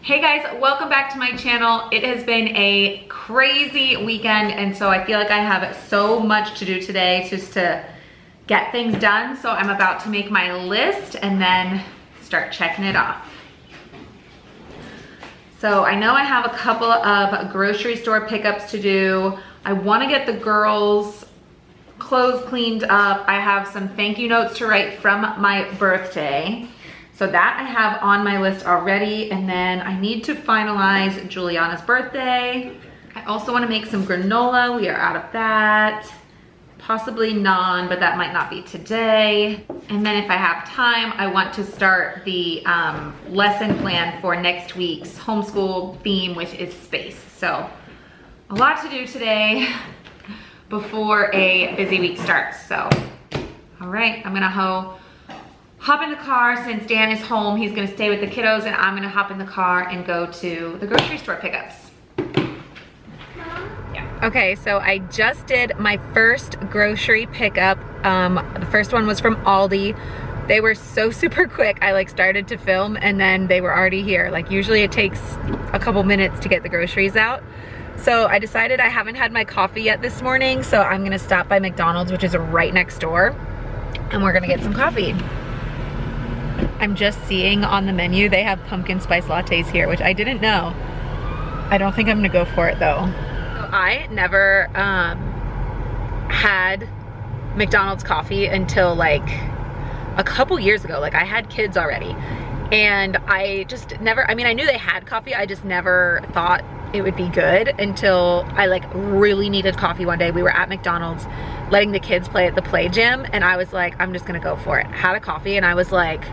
Hey guys, welcome back to my channel. It has been a crazy weekend, and so I feel like I have so much to do today just to get things done. So I'm about to make my list and then start checking it off. So I know I have a couple of grocery store pickups to do. I want to get the girls' clothes cleaned up. I have some thank you notes to write from my birthday. So that I have on my list already, and then I need to finalize Juliana's birthday. I also want to make some granola. We are out of that. Possibly naan, but that might not be today. And then if I have time, I want to start the lesson plan for next week's homeschool theme, which is space. So a lot to do today before a busy week starts. So, all right, I'm gonna hop in the car. Since Dan is home, he's gonna stay with the kiddos, and I'm gonna hop in the car and go to the grocery store pickups. Yeah. Okay, so I just did my first grocery pickup. The first one was from Aldi. They were so super quick. I started to film and then they were already here. Usually it takes a couple minutes to get the groceries out. So I decided I haven't had my coffee yet this morning, so I'm gonna stop by McDonald's, which is right next door, and we're gonna get some coffee. I'm just seeing on the menu they have pumpkin spice lattes here, which I didn't know. I don't think I'm gonna go for it though. So I never had McDonald's coffee until a couple years ago. I had kids already, and I just never, I knew they had coffee, I just never thought it would be good until I really needed coffee one day. We were at McDonald's letting the kids play at the play gym, and I was like, I'm just gonna go for it. Had a coffee and I was like,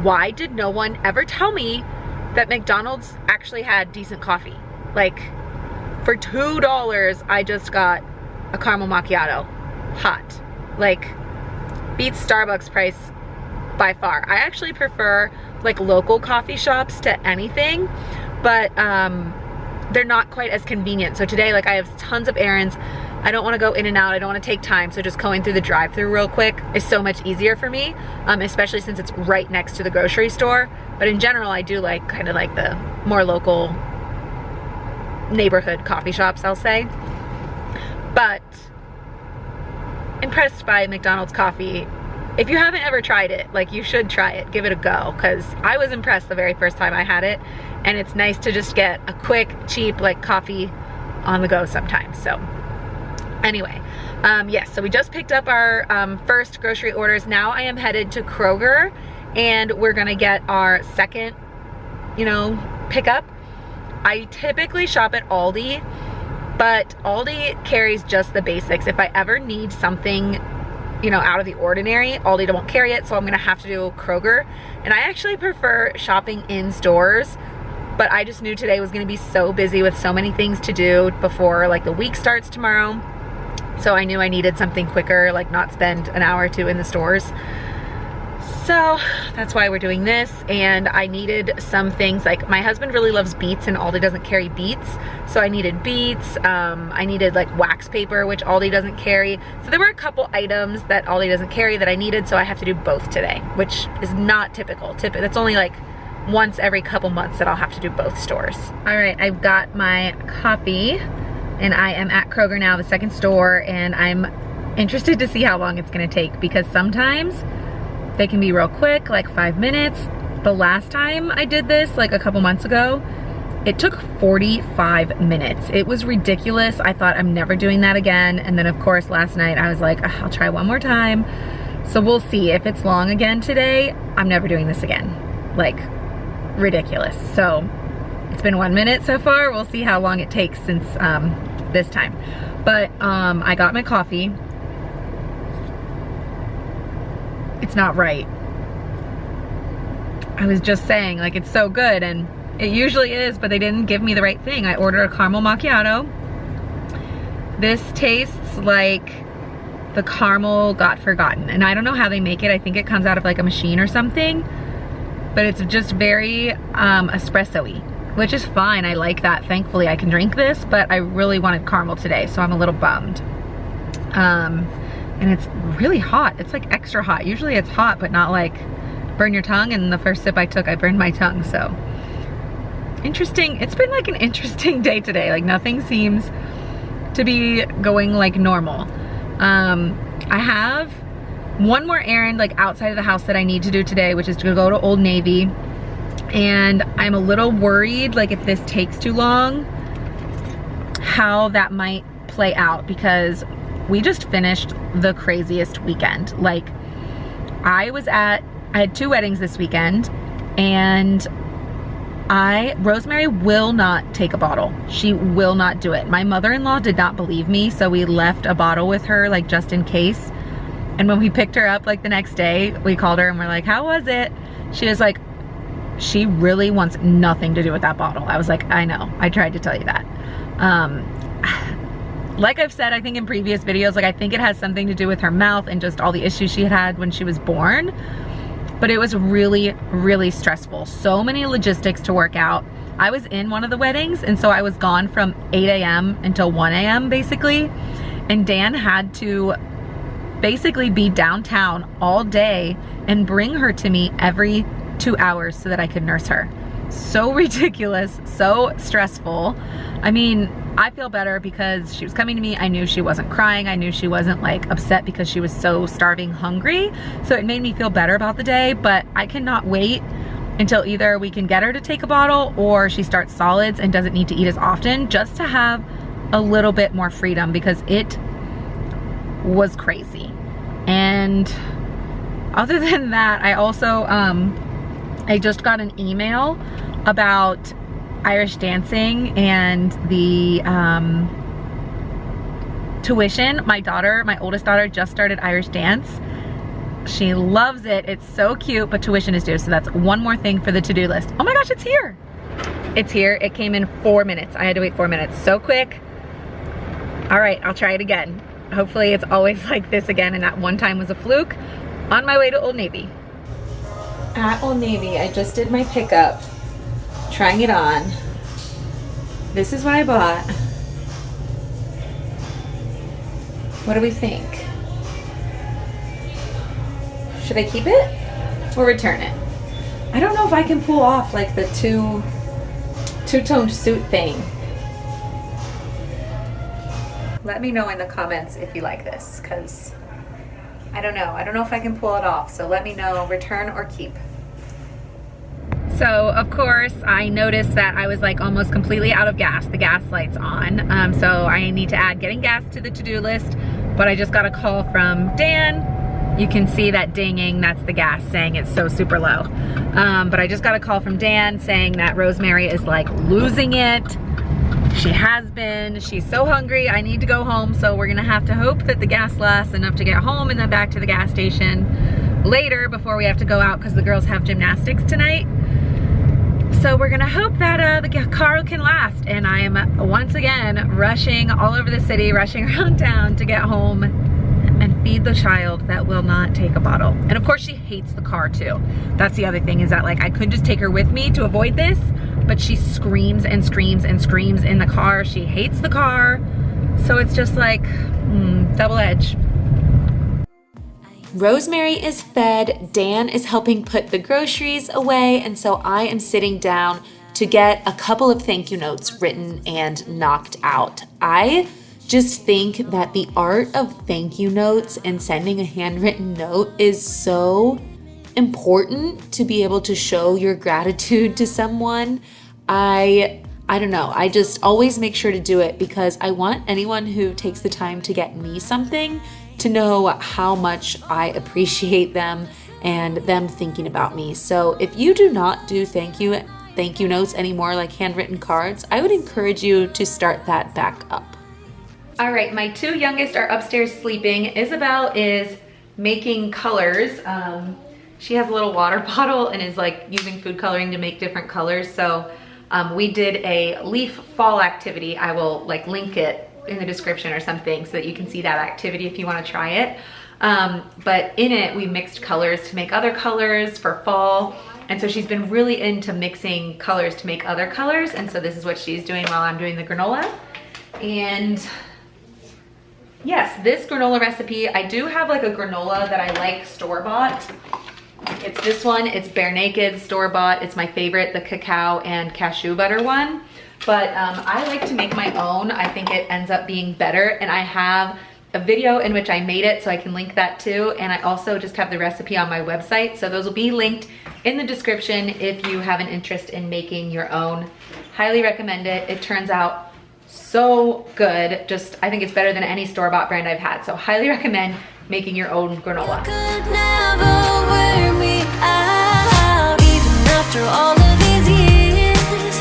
why did no one ever tell me that McDonald's actually had decent coffee? For $2, I just got a caramel macchiato, hot. Beats Starbucks price by far. I actually prefer local coffee shops to anything, but they're not quite as convenient. So today, I have tons of errands. I don't want to go in and out. I don't want to take time. So just going through the drive-thru real quick is so much easier for me, especially since it's right next to the grocery store. But in general, I do kind of the more local neighborhood coffee shops, I'll say. But impressed by McDonald's coffee. If you haven't ever tried it, you should try it. Give it a go, because I was impressed the very first time I had it, and it's nice to just get a quick, cheap coffee on the go sometimes. So anyway, yes, so we just picked up our first grocery orders. Now I am headed to Kroger, and we're gonna get our second, pickup. I typically shop at Aldi, but Aldi carries just the basics. If I ever need something out of the ordinary, Aldi won't carry it, so I'm gonna have to do Kroger. And I actually prefer shopping in stores, but I just knew today was gonna be so busy with so many things to do before the week starts tomorrow. So I knew I needed something quicker, not spend an hour or two in the stores. So that's why we're doing this. And I needed some things, my husband really loves beets, and Aldi doesn't carry beets. So I needed beets. I needed wax paper, which Aldi doesn't carry. So there were a couple items that Aldi doesn't carry that I needed, so I have to do both today, which is not typical. That's only once every couple months that I'll have to do both stores. All right, I've got my coffee, and I am at Kroger now, the second store, and I'm interested to see how long it's gonna take, because sometimes they can be real quick, 5 minutes. The last time I did this, a couple months ago, it took 45 minutes. It was ridiculous. I thought, I'm never doing that again. And then of course last night I was like, I'll try one more time. So we'll see. If it's long again today, I'm never doing this again. Ridiculous. So it's been 1 minute so far. We'll see how long it takes since this time. But I got my coffee. It's not right. I was just saying, it's so good, and it usually is, but they didn't give me the right thing. I ordered a caramel macchiato. This tastes like the caramel got forgotten, and I don't know how they make it. I think it comes out of a machine or something, but it's just very espresso-y, which is fine. I like that. Thankfully I can drink this, but I really wanted caramel today, so I'm a little bummed. And it's really hot. It's extra hot. Usually it's hot, but not burn your tongue, and the first sip I took, I burned my tongue, so interesting. It's been like an interesting day today. Like nothing seems to be going like normal. I have one more errand like outside of the house that I need to do today, which is to go to Old Navy. And I'm a little worried, like if this takes too long, how that might play out, because we just finished the craziest weekend. Like I had 2 weddings this weekend, and Rosemary will not take a bottle. She will not do it. My mother-in-law did not believe me, so we left a bottle with her, like just in case. And when we picked her up like the next day, we called her and we're like, how was it? She was like, she really wants nothing to do with that bottle. I was like, I know, I tried to tell you that. Like I've said, I think in previous videos, like I think it has something to do with her mouth and just all the issues she had when she was born. But it was really, really stressful. So many logistics to work out. I was in one of the weddings, and so I was gone from 8 a.m. until 1 a.m. basically. And Dan had to basically be downtown all day and bring her to me every 2 hours so that I could nurse her. So ridiculous, so stressful. I mean, I feel better because she was coming to me. I knew she wasn't crying. I knew she wasn't like upset because she was so starving hungry. So it made me feel better about the day, but I cannot wait until either we can get her to take a bottle or she starts solids and doesn't need to eat as often, just to have a little bit more freedom, because it was crazy. And other than that, I also, I just got an email about Irish dancing and the tuition. My oldest daughter just started Irish dance. She loves it. It's so cute, but tuition is due, so that's one more thing for the to-do list. Oh my gosh, it's here. It's here. It came in 4 minutes. I had to wait 4 minutes. So quick. All right, I'll try it again. Hopefully it's always like this again, and that one time was a fluke. On my way to Old Navy. At Old Navy, I just did my pickup, trying it on. This is what I bought. What do we think? Should I keep it or return it? I don't know if I can pull off like the two-toned suit thing. Let me know in the comments if you like this, because I don't know. I don't know if I can pull it off, so let me know, return or keep. So of course I noticed that I was like almost completely out of gas. The gas light's on, so I need to add getting gas to the to-do list, but I just got a call from Dan. You can see that dinging, that's the gas saying it's so super low. But I just got a call from Dan saying that Rosemary is like losing it. She has been. She's so hungry. I need to go home, so we're gonna have to hope that the gas lasts enough to get home and then back to the gas station later before we have to go out because the girls have gymnastics tonight. So we're gonna hope that the car can last. And I am once again rushing all over the city, rushing around town to get home and feed the child that will not take a bottle. And of course she hates the car too. That's the other thing, is that like I could just take her with me to avoid this, but she screams and screams and screams in the car. She hates the car. So it's just like double edge. Rosemary is fed, Dan is helping put the groceries away, and so I am sitting down to get a couple of thank you notes written and knocked out. I just think that the art of thank you notes and sending a handwritten note is so important to be able to show your gratitude to someone. I don't know, I just always make sure to do it because I want anyone who takes the time to get me something to know how much I appreciate them and them thinking about me. So if you do not do thank you notes anymore, like handwritten cards, I would encourage you to start that back up. All right, my 2 youngest are upstairs sleeping. Isabel is making colors. She has a little water bottle and is like using food coloring to make different colors. So we did a leaf fall activity. I will like link it in the description or something so that you can see that activity if you want to try it. But in it, we mixed colors to make other colors for fall. And so she's been really into mixing colors to make other colors. And so this is what she's doing while I'm doing the granola. And yes, this granola recipe, I do have like a granola that I like store-bought. It's this one, it's Bare Naked, store-bought. It's my favorite, the cacao and cashew butter one. But I like to make my own. I think it ends up being better, and I have a video in which I made it, so I can link that too. And I also just have the recipe on my website, so those will be linked in the description if you have an interest in making your own. Highly recommend it. It turns out so good. Just, I think it's better than any store-bought brand I've had, so highly recommend making your own granola. After all of these years,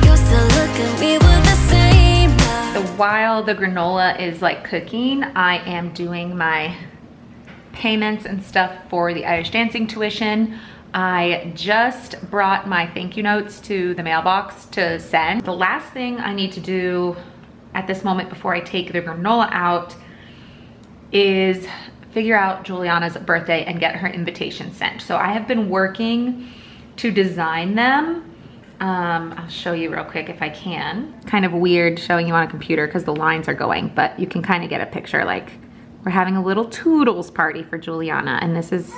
you still look at me with the same love. So while the granola is like cooking, I am doing my payments and stuff for the Irish dancing tuition. I just brought my thank you notes to the mailbox to send. The last thing I need to do at this moment before I take the granola out is figure out Juliana's birthday and get her invitation sent. So I have been working to design them. I'll show you real quick if I can. Kind of weird showing you on a computer because the lines are going, but you can kind of get a picture. Like, we're having a little Toodles party for Juliana, and this is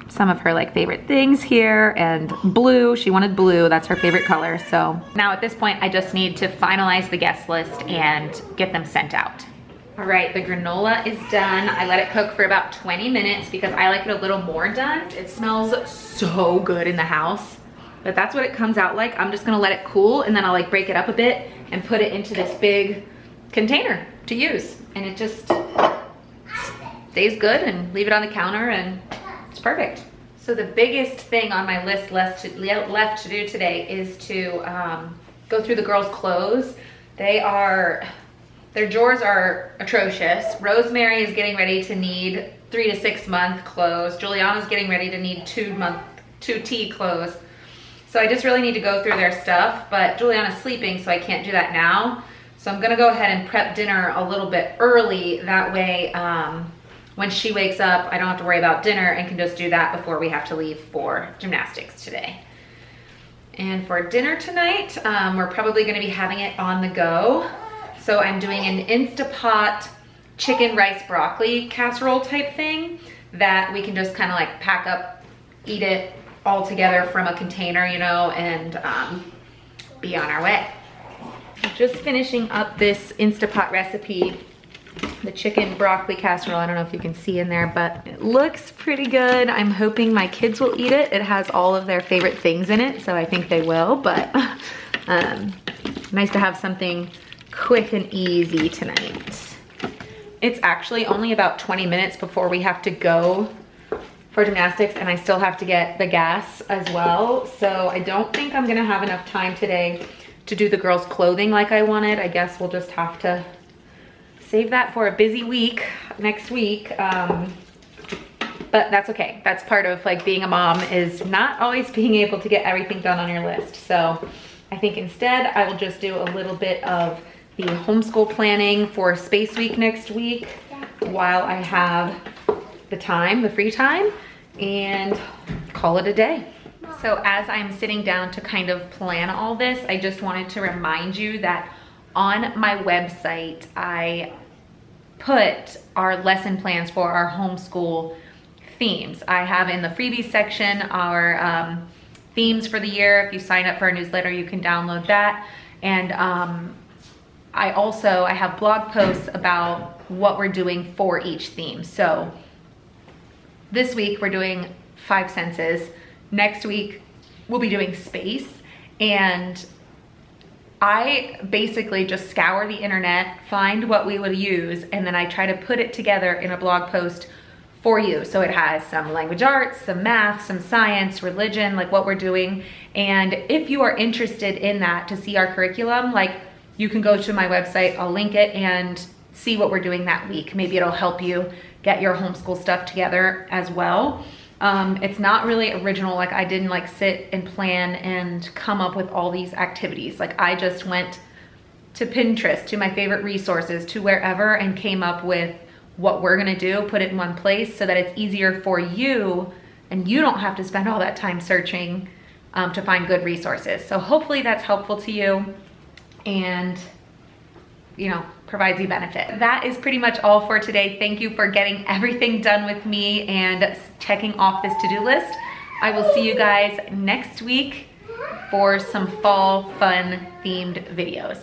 some of her like favorite things here, and blue, she wanted blue, that's her favorite color. So now at this point I just need to finalize the guest list and get them sent out. All right, the granola is done. I let it cook for about 20 minutes because I like it a little more done. It smells so good in the house, but that's what it comes out like. I'm just gonna let it cool, and then I'll like break it up a bit and put it into this big container to use. And it just stays good, and leave it on the counter, and it's perfect. So the biggest thing on my list left to do today is to go through the girls' clothes. Their drawers are atrocious. Rosemary is getting ready to need 3 to 6 month clothes. Juliana's getting ready to need 2T clothes. So I just really need to go through their stuff, but Juliana's sleeping, so I can't do that now. So I'm gonna go ahead and prep dinner a little bit early. That way, when she wakes up, I don't have to worry about dinner and can just do that before we have to leave for gymnastics today. And for dinner tonight, we're probably gonna be having it on the go. So I'm doing an Instapot chicken rice broccoli casserole type thing that we can just kind of like pack up, eat it all together from a container, you know, and be on our way. Just finishing up this Instapot recipe, the chicken broccoli casserole. I don't know if you can see in there, but it looks pretty good. I'm hoping my kids will eat it. It has all of their favorite things in it, so I think they will, but nice to have something quick and easy tonight. It's actually only about 20 minutes before we have to go for gymnastics, and I still have to get the gas as well. So I don't think I'm gonna have enough time today to do the girls' clothing like I wanted. I guess we'll just have to save that for a busy week next week. But that's okay. That's part of like being a mom, is not always being able to get everything done on your list. So I think instead I will just do a little bit of the homeschool planning for Space Week next week while I have the time, the free time, and call it a day. So as I'm sitting down to kind of plan all this, I just wanted to remind you that on my website, I put our lesson plans for our homeschool themes. I have in the freebies section our themes for the year. If you sign up for our newsletter, you can download that. And I have blog posts about what we're doing for each theme. So this week we're doing 5 senses. Next week we'll be doing space, and I basically just scour the internet, find what we would use, and then I try to put it together in a blog post for you. So it has some language arts, some math, some science, religion, like what we're doing. And if you are interested in that, to see our curriculum, like, you can go to my website, I'll link it, and see what we're doing that week. Maybe it'll help you get your homeschool stuff together as well. It's not really original. Like, I didn't like sit and plan and come up with all these activities. Like, I just went to Pinterest, to my favorite resources, to wherever, and came up with what we're gonna do, put it in one place so that it's easier for you and you don't have to spend all that time searching to find good resources. So hopefully that's helpful to you. And you know, provides you benefit. That is pretty much all for today. Thank you for getting everything done with me and checking off this to-do list. I will see you guys next week for some fall fun themed videos.